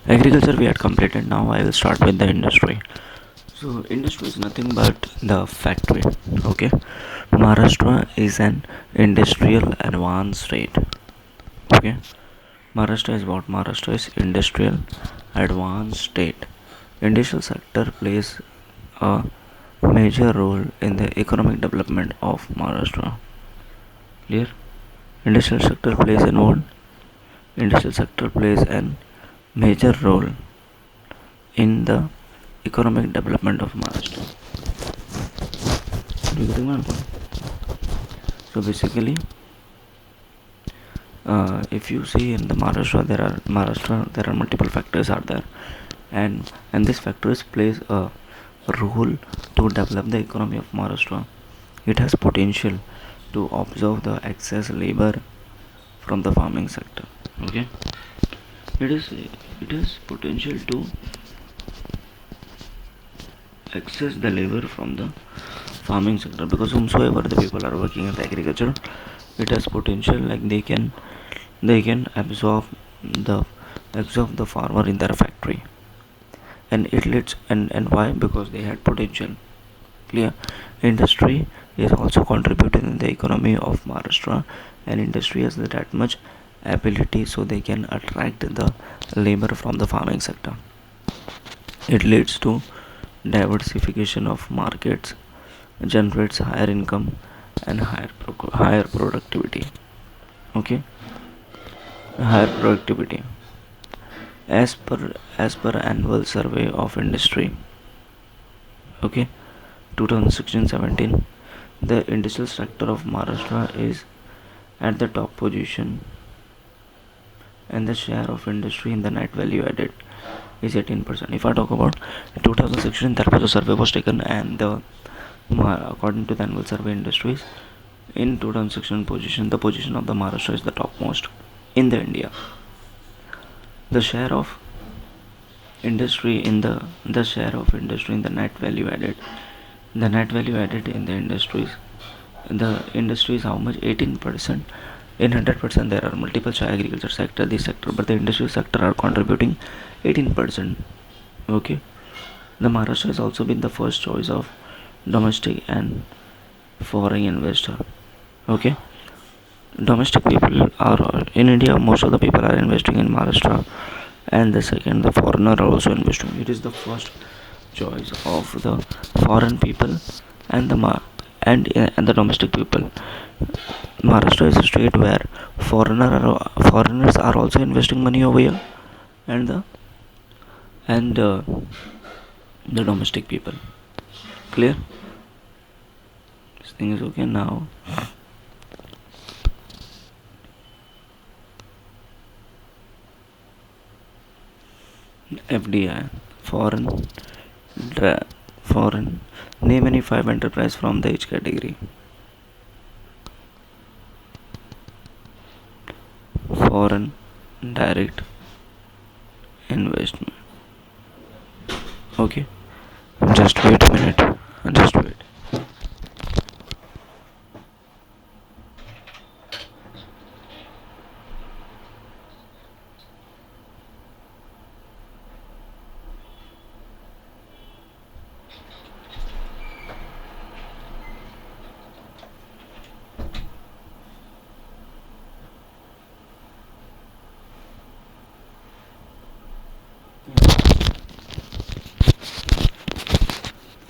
Agriculture we had completed. Now I will start with the industry. So industry is nothing but the factory. Okay, Maharashtra is an industrial advanced state. Okay, Maharashtra is what? Maharashtra is industrial advanced state. Industrial sector plays a major role in the economic development of Maharashtra. Clear? Industrial sector plays an what? Industrial sector plays an major role in the economic development of Maharashtra. Do you getting my point? So basically, if you see in the Maharashtra, there are multiple factors are there, and these factors plays a role to develop the economy of Maharashtra. It has potential to absorb the excess labor from the farming sector. Okay, it has potential to access the labor from the farming sector, because whomsoever the people are working in the agriculture, it has potential like they can the absorb the farmer in their factory, and it leads and why? Because they had potential. Clear? Industry is also contributing in the economy of Maharashtra, and industry has that much ability so they can attract the labor from the farming sector. It leads to diversification of markets, generates higher income and higher productivity. Okay, higher productivity. As per annual survey of industry. Okay, 2016-17, the industrial sector of Maharashtra is at the top position, and the share of industry in the net value added is 18%. If I talk about 2016, that was a survey was taken, and according to the annual survey industries in 2016 position, the position of the Maharashtra is the topmost in the India. The share of industry in the share of industry in the net value added in the industry is how much? 18%. In 100% there are multiple agriculture sector, this sector, but the industry sector are contributing 18%. Okay, the Maharashtra has also been the first choice of domestic and foreign investor. Okay, domestic people are in India, most of the people are investing in Maharashtra, and the second, the foreigner are also investing. It is the first choice of the foreign people and and the domestic people. Maharashtra is a state where foreigners are also investing money over here, and and the domestic people. Clear? This thing is okay now. FDI, foreign foreign. Name any five enterprise from the each category. Foreign direct investment. Okay, just wait a minute. Just wait.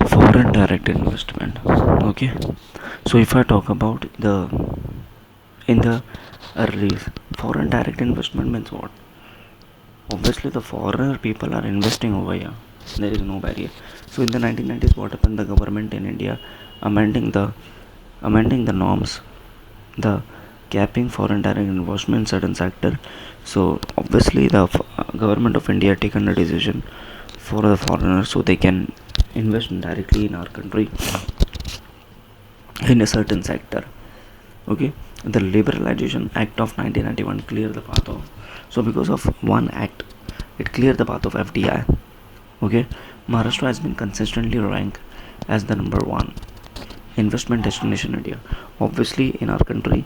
Foreign direct investment. Okay, so if I talk about the in the early foreign direct investment means what? Obviously the foreigner people are investing over here, there is no barrier. So in the 1990s, what happened? The government in India amending the norms, the capping foreign direct investment in certain sector. So obviously the government of India taken a decision for the foreigners so they can invest directly in our country in a certain sector. Okay, the Liberalization Act of 1991 cleared the path of, so because of one act it cleared the path of FDI. Okay, Maharashtra has been consistently ranked as the number one investment destination in India. Obviously in our country,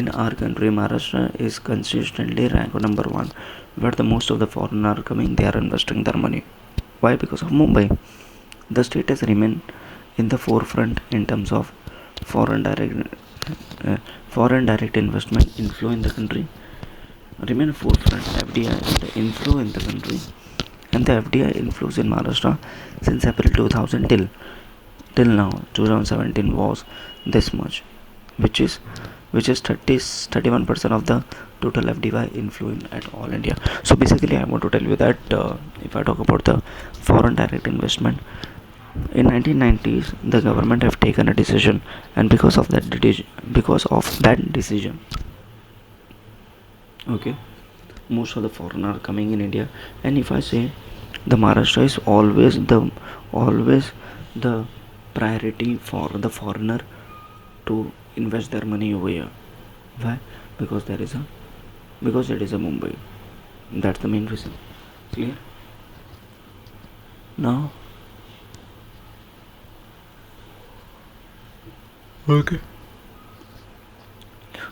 In our country, Maharashtra is consistently ranked number one, where the most of the foreigners are coming, they are investing their money. Why? Because of Mumbai. The state has remained in the forefront in terms of foreign direct uh, foreign direct investment inflow in the country. Remain forefront FDI and the inflow in the country, and the FDI inflows in Maharashtra since April 2000 till now 2017 was this much, which is 31% of the total FDI inflow in at all India. So basically, I want to tell you that if I talk about the foreign direct investment in 1990s, the government have taken a decision, and because of that decision, okay, most of the foreigner are coming in India. And if I say the Maharashtra is always the priority for the foreigner to invest their money over here. Why? Because it is a Mumbai. That's the main reason. Clear? Now, okay.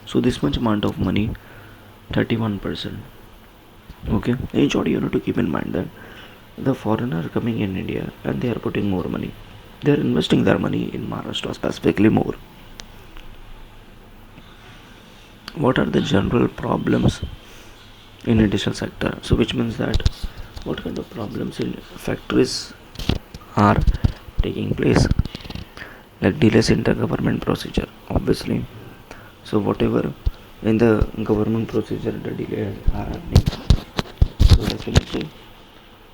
So this much amount of money, 31%. Okay. In short, you need to keep in mind that the foreigner are coming in India and they are putting more money. They are investing their money in Maharashtra specifically more. What are the general problems in industrial sector? So which means that what kind of problems in factories are taking place, like delays in the government procedure, obviously. So whatever in the government procedure the delays are happening, so definitely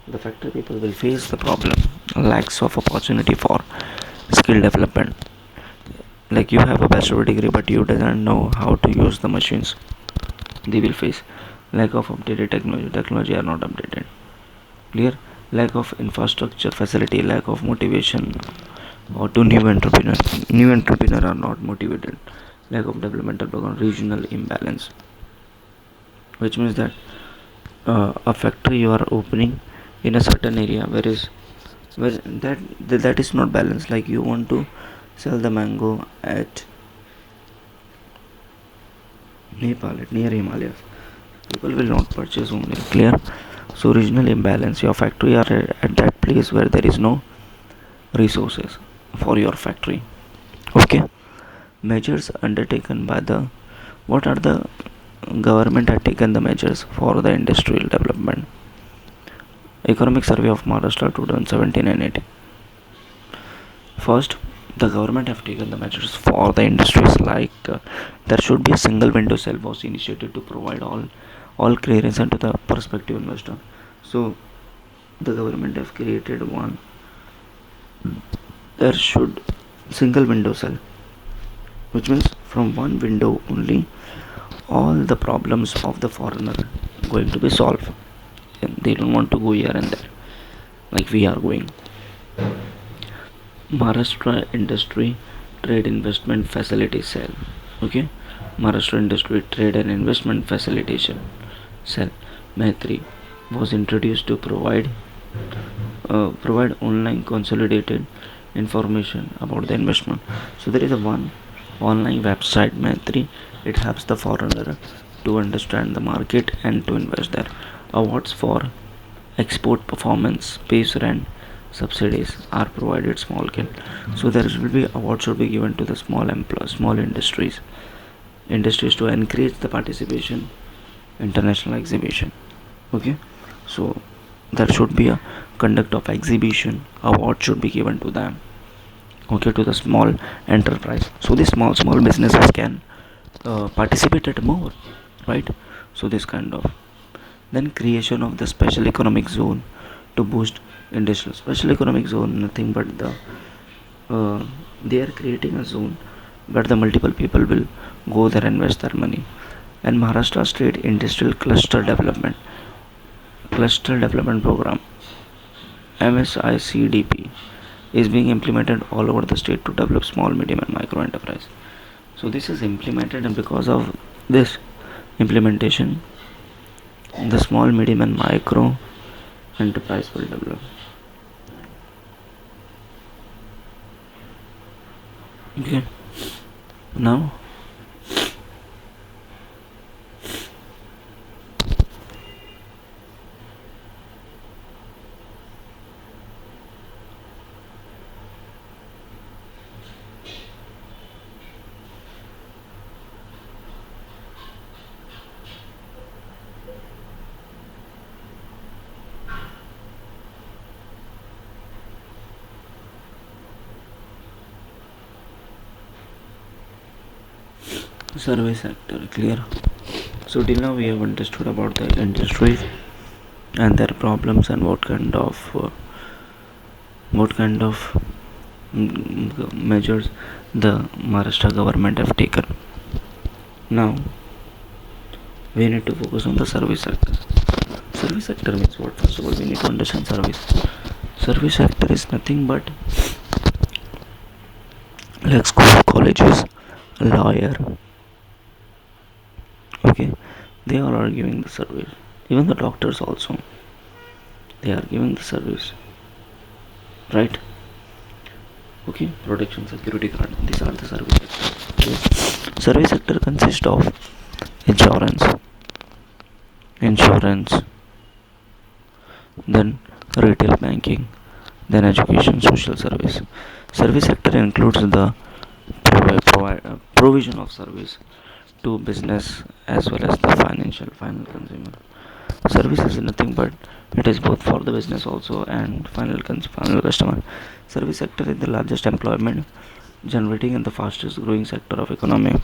the factory people will face the problem, lacks of opportunity for skill development. Like you have a bachelor degree but you doesn't know how to use the machines, they will face lack of updated technology are not updated. Clear? Lack of infrastructure facility, lack of motivation, or to new entrepreneur are not motivated, lack of developmental program, regional imbalance, which means that a factory you are opening in a certain area where that is not balanced. Like you want to sell the mango at Nepal, at near Himalayas, people will not purchase only. Clear? So regional imbalance, your factory are at that place where there is no resources for your factory. Okay. Measures undertaken by the, what are the government had taken the measures for the industrial development? Economic Survey of Maharashtra 2017 and 18. First, the government have taken the measures for the industries, like there should be a single window sale was initiated to provide all clearance into the prospective investor. So the government have created one, there should single window sale, which means from one window only all the problems of the foreigner going to be solved, and they don't want to go here and there like we are going. Maharashtra Industry Trade Investment Facility Cell. Okay, Maharashtra Industry Trade and Investment Facilitation Cell Maitri was introduced to provide online consolidated information about the investment. So there is a one online website Maitri. It helps the foreigner to understand the market and to invest there. Awards for export performance, pays rent, subsidies are provided small scale. So there will be awards should be given to the small industries to encourage the participation international exhibition. Okay, so there should be a conduct of exhibition, award should be given to them, okay, to the small enterprise, so the small businesses can participate at more, right? So this kind of, then creation of the special economic zone to boost industrial. Special economic zone nothing but the they are creating a zone where the multiple people will go there and invest their money. And Maharashtra State Industrial Cluster Development Program, MSICDP, is being implemented all over the state to develop small, medium, and micro enterprise. So this is implemented, and because of this implementation, the small, medium, and micro enterprise will develop. Okay. Now, Service sector, clear. So till now we have understood about the industries and their problems and what kind of measures the Maharashtra government have taken. Now we need to focus on the service sector. Service sector means what? First of all, we need to understand service. Service sector is nothing but like school, colleges, lawyer. Okay, they all are giving the service. Even the doctors also, they are giving the service, right? Okay, protection, security guard. These are the service sector. Okay. Service sector consists of insurance, insurance, then retail banking, then education, social service. Service sector includes the provision of service to business as well as the financial final consumer. Service is nothing but it is both for the business also and final customer. Service sector is the largest employment generating and the fastest growing sector of economy.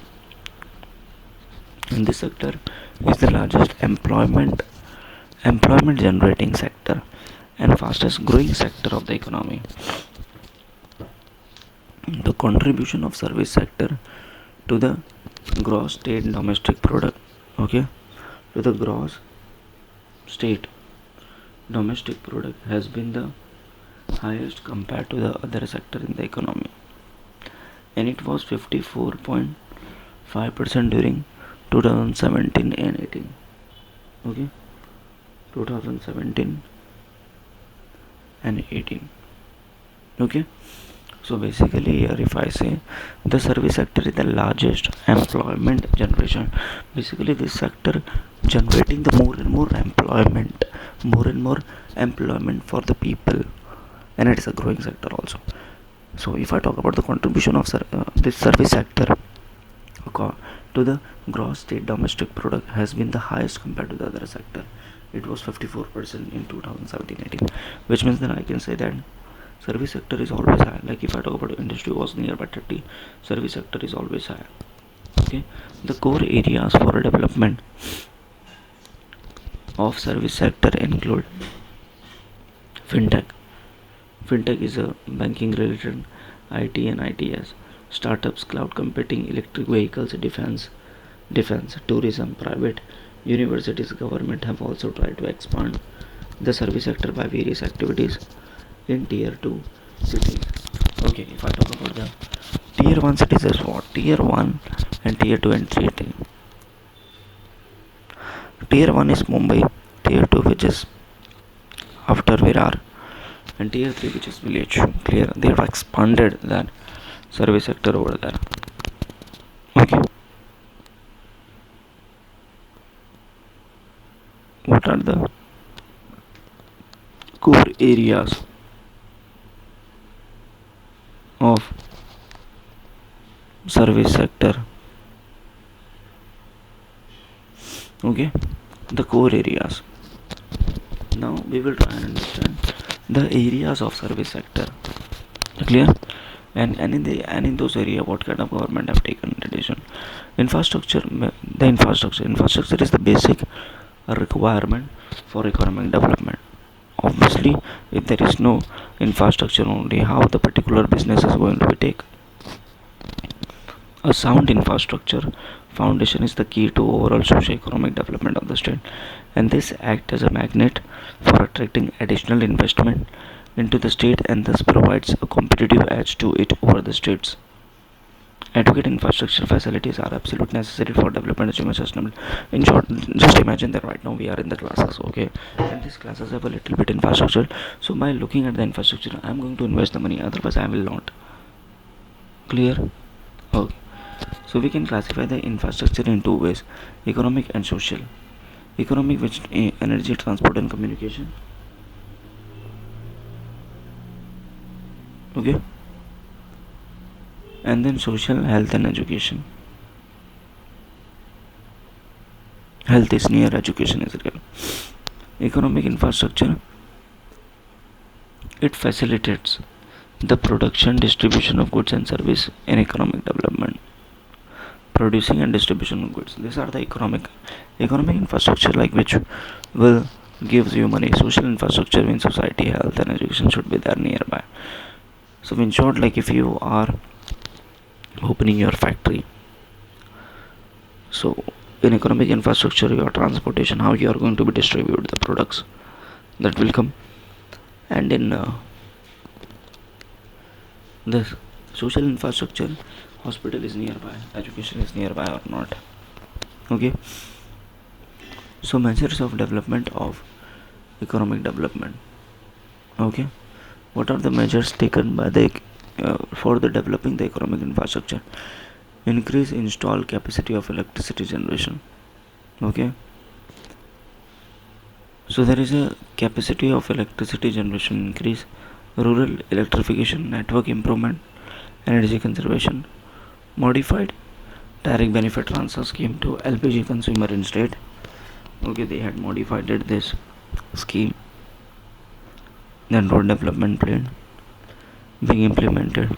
In this sector is the largest employment generating sector and fastest growing sector of the economy. The contribution of service sector to the gross state domestic product, okay, to the gross state domestic product has been the highest compared to the other sector in the economy, and it was 54.5% during 2017 and 18. Okay, 2017 and 18. Okay, so basically here if I say the service sector is the largest employment generation, basically this sector generating the more and more employment for the people, and it is a growing sector also. So if I talk about the contribution of this service sector to the gross state domestic product has been the highest compared to the other sector. It was 54% in 2017-18, which means that I can say that service sector is always high. Like if I talk about industry was nearby 30, service sector is always high. Okay, the core areas for development of service sector include fintech. Fintech is a banking related, IT and ITS, startups, cloud computing, electric vehicles, defense, tourism, private universities, government have also tried to expand the service sector by various activities in tier 2 cities. Okay, if I talk about the tier 1 cities as what? Tier 1 and tier 2 and tier 3. Tier 1 is Mumbai, tier 2 which is after Virar, and tier 3 which is village. Clear, they have expanded that service sector over there. Okay, what are the core areas of service sector? Okay, the core areas. Now we will try and understand the areas of service sector. Clear? And in those area what kind of government have taken in addition. Infrastructure is the basic requirement for economic development. Obviously if there is no infrastructure, only how the particular business is going to be take. A sound infrastructure foundation is the key to overall socio-economic development of the state, and this acts as a magnet for attracting additional investment into the state and thus provides a competitive edge to it over the states. Adequate infrastructure facilities are absolutely necessary for development achievement sustainable. In short, just imagine that right now we are in the classes, okay, and these classes have a little bit infrastructure. So by looking at the infrastructure, I am going to invest the money. Otherwise, I will not. Clear? Okay. So we can classify the infrastructure in two ways: economic and social. Economic, which energy, transport, and communication. Okay. And then social, health, and education. Health is near, education is real. Economic infrastructure, it facilitates the production, distribution of goods and service in economic development. producing and distribution of goods. These are the economic infrastructure, like which will gives you money. Social infrastructure means society, health, and education should be there nearby. So in short, like if you are opening your factory, so in economic infrastructure, your transportation, how you are going to be distribute the products that will come, and in the social infrastructure, hospital is nearby, education is nearby or not. Okay. So measures of development of economic development. Okay. What are the measures taken by the for the developing the economic infrastructure? Increase installed capacity of electricity generation. Okay. So there is a capacity of electricity generation increase, rural electrification, network improvement, energy conservation, modified direct benefit transfer scheme to LPG consumer in state. Okay, they had modified this scheme. Then road development plan being implemented.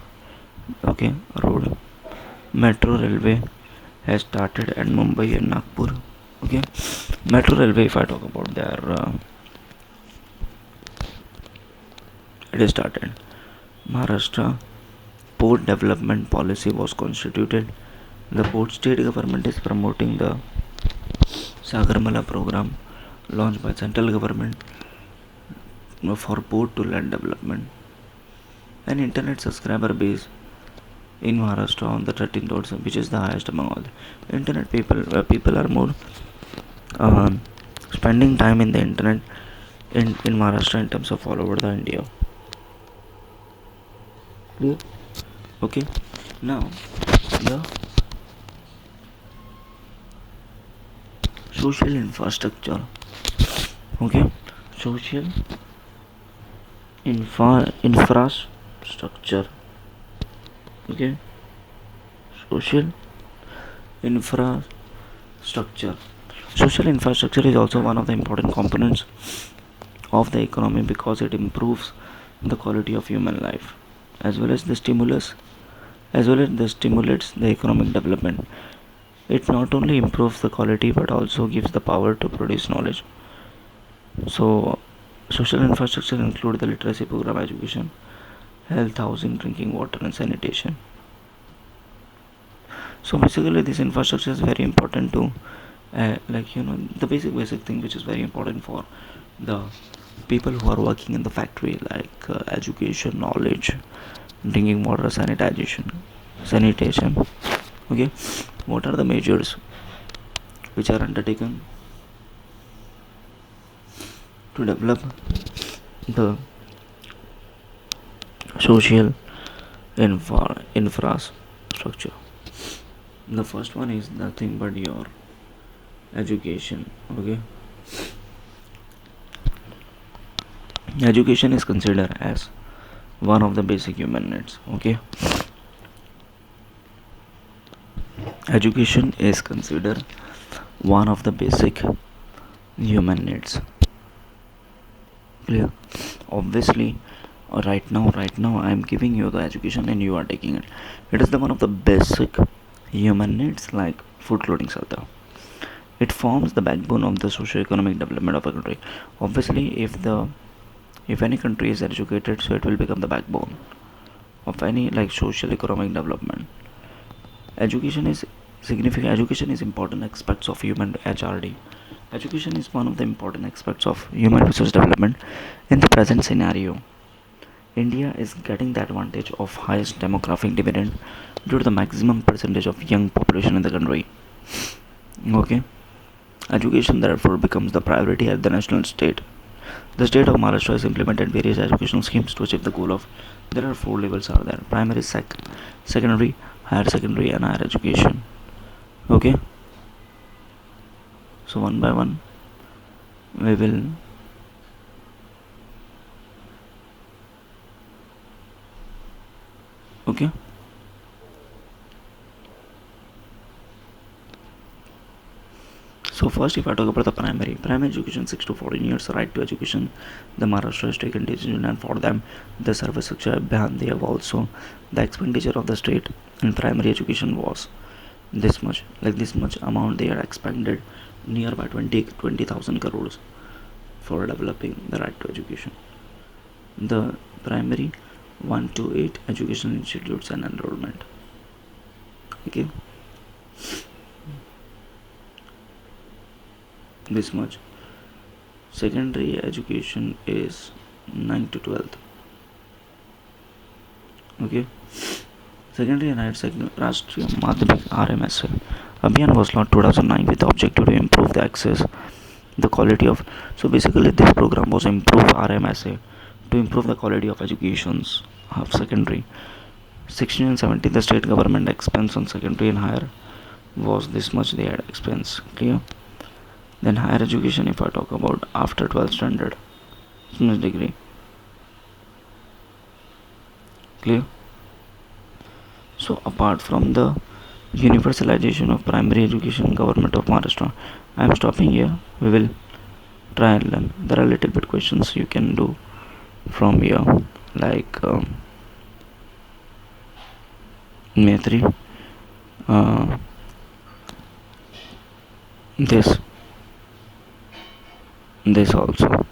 Okay, road, metro railway has started at Mumbai and Nagpur. Okay, metro railway, if I talk about their it is started. Maharashtra port development policy was constituted. The port state government is promoting the Sagarmala program launched by central government for port to land development. An internet subscriber base in Maharashtra on the 13th, which is the highest among all. Internet people are more um, spending time in the internet in Maharashtra in terms of all over the India. Clear? Okay. Now the social infrastructure. Okay. Social infrastructure. Okay. Social infrastructure. Social infrastructure is also one of the important components of the economy because it improves the quality of human life as well as the stimulates the economic development. It not only improves the quality but also gives the power to produce knowledge. So social infrastructure include the literacy program, education, health, housing, drinking water, and sanitation. So basically this infrastructure is very important to the basic thing which is very important for the people who are working in the factory, like education, knowledge, drinking water, sanitation. Okay, what are the measures which are undertaken to develop the social infrastructure? The first one is nothing but your education. Okay, education is considered as one of the basic human needs. Okay, education is considered one of the basic human needs. Clear? Obviously, right now I am giving you the education and you are taking it. It is the one of the basic human needs, like food, clothing, shelter. It forms the backbone of the socio-economic development of a country. Obviously, if any country is educated, so it will become the backbone of any like social economic development. Education is significant. Education is important aspects of human HRD. Education is one of the important aspects of human resource development in the present scenario. India is getting the advantage of highest demographic dividend due to the maximum percentage of young population in the country. Okay, education therefore becomes the priority at the national state. The state of Maharashtra has implemented various educational schemes to achieve the goal of. There are four levels are there: primary, secondary, higher secondary, and higher education. Okay. So one by one, we will. Okay. So first, if I talk about the primary education, 6 to 14 years, right to education, the Maharashtra has taken decision, and for them, the Sarva Shiksha Abhiyan, they have also the expenditure of the state in primary education was this much amount they are expended, nearby 20,000 crores for developing the right to education. The primary 1 to 8 educational institutes and enrollment. Okay, this much. Secondary education is 9 to 12th. Okay. Secondary and higher Rashtriya Madhyamik RMSA Abhiyan was launched 2009 with the objective to improve the access, the quality of. So basically, this program was improve RMSA to improve the quality of educations of secondary. 16 and 17, the state government expense on secondary and higher was this much they had expense. Clear? Then higher education, if I talk about after 12th standard, degree. Clear? So apart from the universalization of primary education, government of Maharashtra, I am stopping here. We will try and learn. There are little bit questions you can do from here, like Maitri, uh, this also.